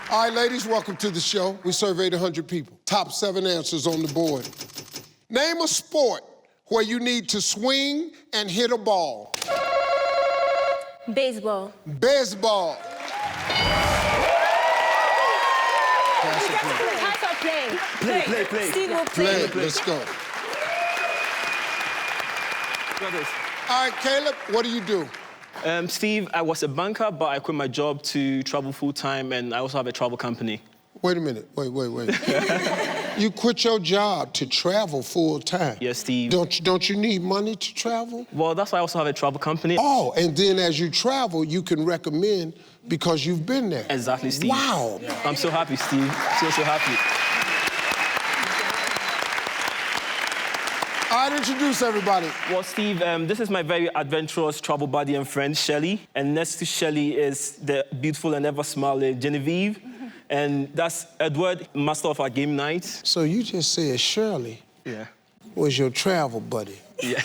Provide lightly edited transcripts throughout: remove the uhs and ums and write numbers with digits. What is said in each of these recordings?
All right, ladies, welcome to the show. We surveyed 100 people. Top 7 answers on the board. Name a sport where you need to swing and hit a ball. Baseball. Baseball. Pass or play? Play. Steve will play. Let's go. Got this. All right, Caleb, what do you do? Steve, I was a banker, but I quit my job to travel full-time, and I also have a travel company. Wait a minute. Wait. You quit your job to travel full time. Yes, Steve. Don't you need money to travel? Well, that's why I also have a travel company. Oh, and then as you travel, you can recommend because you've been there. Exactly, Steve. Wow. Yeah. I'm so happy, Steve. So happy. All right, introduce everybody. Well, Steve, this is my very adventurous travel buddy and friend, Shelly. And next to Shelly is the beautiful and ever-smiling Genevieve. And that's Edward, master of our game night. So you just said Shirley was your travel buddy. Yeah.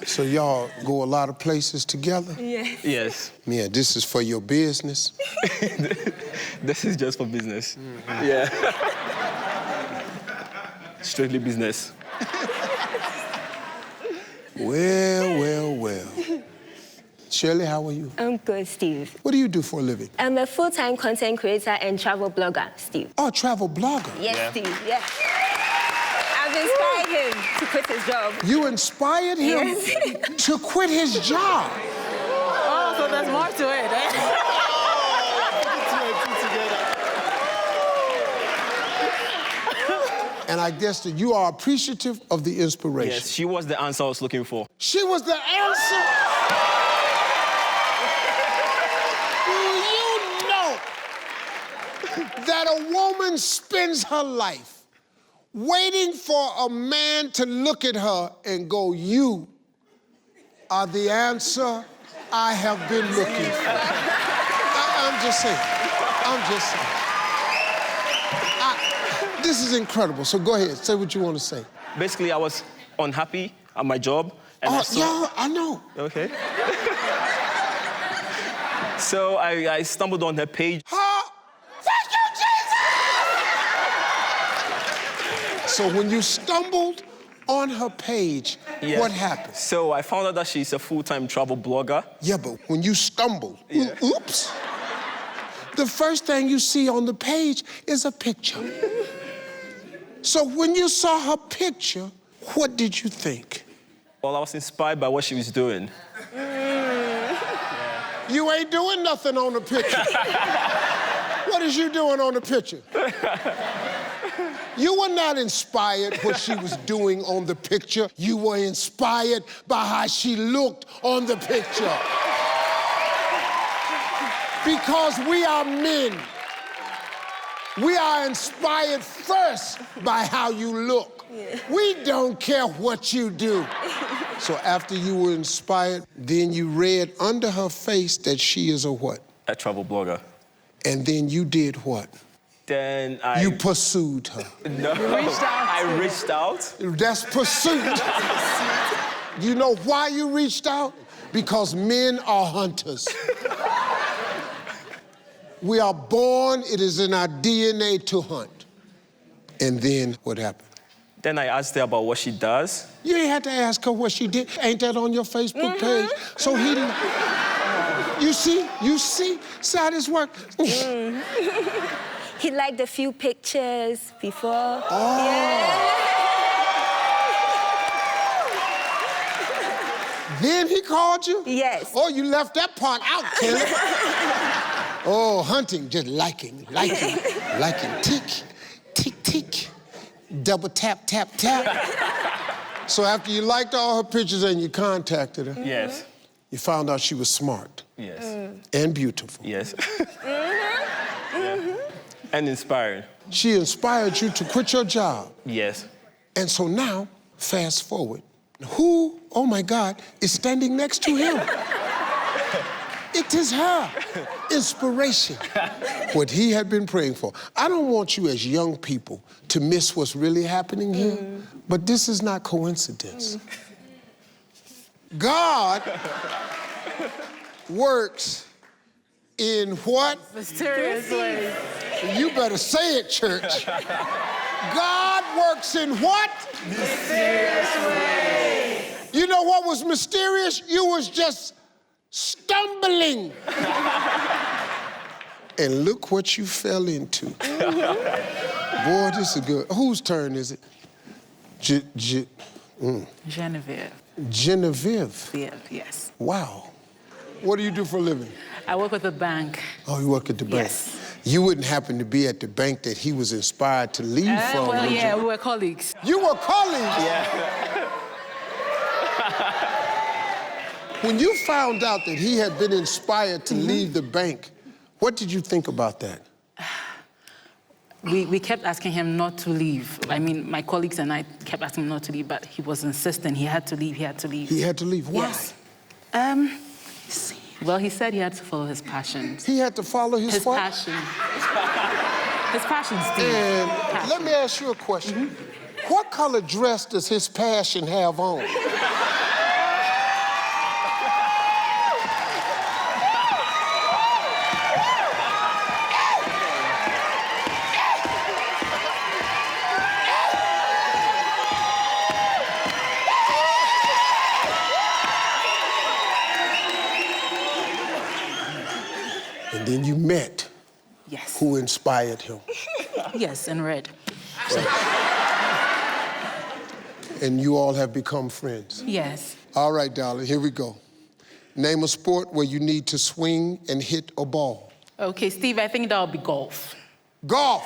So y'all go a lot of places together? Yes. Yes. Yeah, this is for your business? This is just for business. Yeah. Strictly business. Well. Shirley, how are you? I'm good, Steve. What do you do for a living? I'm a full-time content creator and travel blogger, Steve. Oh, travel blogger. Yes, Steve, yes. I've inspired him to quit his job. You inspired him to quit his job. Oh, so there's more to it, eh? And I guess that you are appreciative of the inspiration. Yes, she was the answer I was looking for. She was the answer. Do you know that a woman spends her life waiting for a man to look at her and go, "You are the answer I have been looking for"? I'm just saying. This is incredible. So go ahead, say what you want to say. Basically, I was unhappy at my job. And I know. Okay. So I stumbled on her page. Thank you, Jesus! So when you stumbled on her page, what happened? So I found out that she's a full-time travel blogger. Yeah, but when you stumbled, oops, the first thing you see on the page is a picture. So when you saw her picture, what did you think? Well, I was inspired by what she was doing. You ain't doing nothing on the picture. What is you doing on the picture? You were not inspired what she was doing on the picture. You were inspired by how she looked on the picture. Because we are men. We are inspired first by how you look. We don't care what you do. So after you were inspired, then you read under her face that she is a what? A travel blogger. And then you did what? Then I... You pursued her. No. You reached out. I reached out. That's pursuit. You know why you reached out? Because men are hunters. We are born, it is in our DNA to hunt. And then what happened? Then I asked her about what she does. You ain't had to ask her what she did. Ain't that on your Facebook page? So he didn't... You see? See how this works? He liked a few pictures before. Oh. Yeah. Then he called you? Yes. Oh, you left that part out, Kelly. Oh, hunting, just liking. Tick. Double tap. So after you liked all her pictures and you contacted her, Yes. you found out she was smart. Yes. And beautiful. Yes. And inspired. She inspired you to quit your job. Yes. And so now, fast forward. Who, oh my God, is standing next to him? It is her. Inspiration. What he had been praying for. I don't want you as young people to miss what's really happening here, but this is not coincidence. God works in what? Mysterious ways. You better say it, church. God works in what? Mysterious ways. You know what was mysterious? You was just stumbling. And look what you fell into. Boy, this is good. Whose turn is it? Genevieve. Genevieve. Yes. Wow. What do you do for a living? I work with a bank. Oh, you work at the bank? Yes. You wouldn't happen to be at the bank that he was inspired to leave from, Well, would yeah, you? we were colleagues. You were colleagues? Yeah. When you found out that he had been inspired to leave the bank, what did you think about that? We kept asking him not to leave. I mean, my colleagues and I kept asking him not to leave, but he was insistent. He had to leave, he had to leave. He had to leave. Why? Yes. Well, he said he had to follow his passions. He had to follow his what? Passion. His passion, Steve. And Passion. let me ask you a question. What color dress does his passion have on? And then you met Yes. who inspired him. Yes, in red. And you all have become friends. Yes. All right, darling, here we go. Name a sport where you need to swing and hit a ball. Okay, Steve, I think that'll be golf. Golf.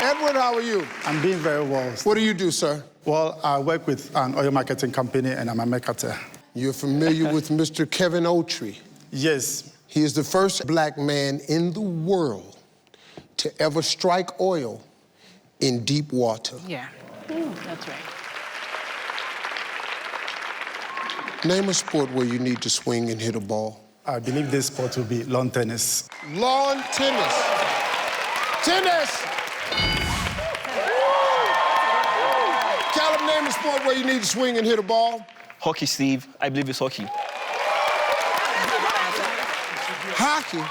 Edward, how are you? I'm doing very well. What do you do, sir? Well, I work with an oil marketing company and I'm a marketer. You're familiar with Mr. Kevin Otry. Yes. He is the first black man in the world to ever strike oil in deep water. Yeah. That's right. Name a sport where you need to swing and hit a ball. I believe this sport will be lawn tennis. Lawn tennis. Tennis! Caleb, name a sport where you need to swing and hit a ball. Hockey, Steve. I believe it's hockey. Hockey.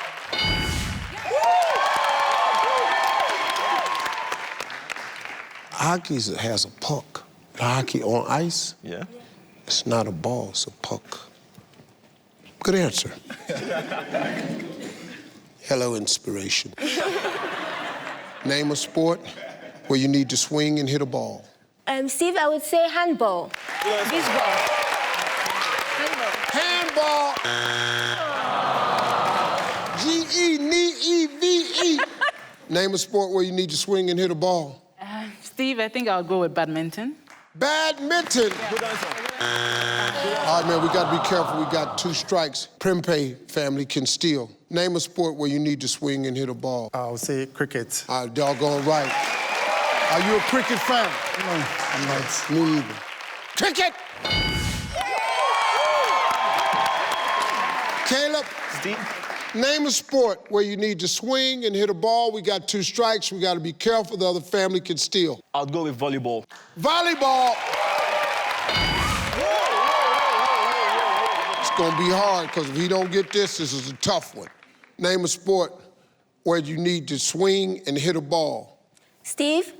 Hockey has a puck. Hockey on ice, Yeah. it's not a ball, it's a puck. Good answer. Hello, inspiration. Name a sport where you need to swing and hit a ball. Steve, I would say handball. Beach ball. Handball. Handball. G-E-N-E-V-E. Name a sport where you need to swing and hit a ball. Steve, I think I'll go with badminton. Badminton. Good answer. All right, man, we gotta be careful. We got 2 strikes. Prempeh family can steal. Name a sport where you need to swing and hit a ball. I'll say cricket. Doggone right. Are you a cricket fan? No, I'm not. Me either. Cricket! Caleb, Steve? name a sport where you need to swing and hit a ball. We got 2 strikes. We gotta be careful. The other family can steal. I'll go with volleyball. Volleyball. It's gonna be hard, because if he don't get this is a tough one. Name a sport where you need to swing and hit a ball. Steve,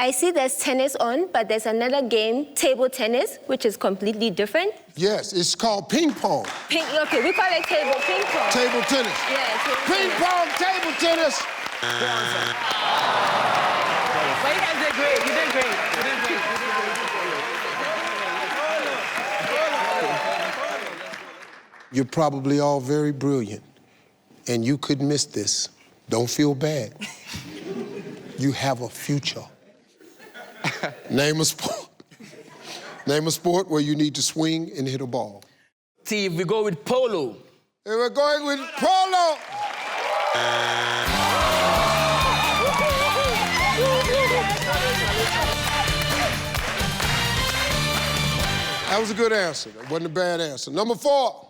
I see there's tennis on, but there's another game, table tennis, which is completely different. Yes, it's called ping pong. Okay, we call it table ping pong. Table tennis. Yeah, table Ping tennis. pong, table tennis. But you guys did great. You did great. You did great. You're probably all very brilliant, and you could miss this. Don't feel bad. You have a future. Name a sport. Name a sport where you need to swing and hit a ball. Steve, we go with polo. And we're going with polo. That was a good answer. That wasn't a bad answer. Number 4.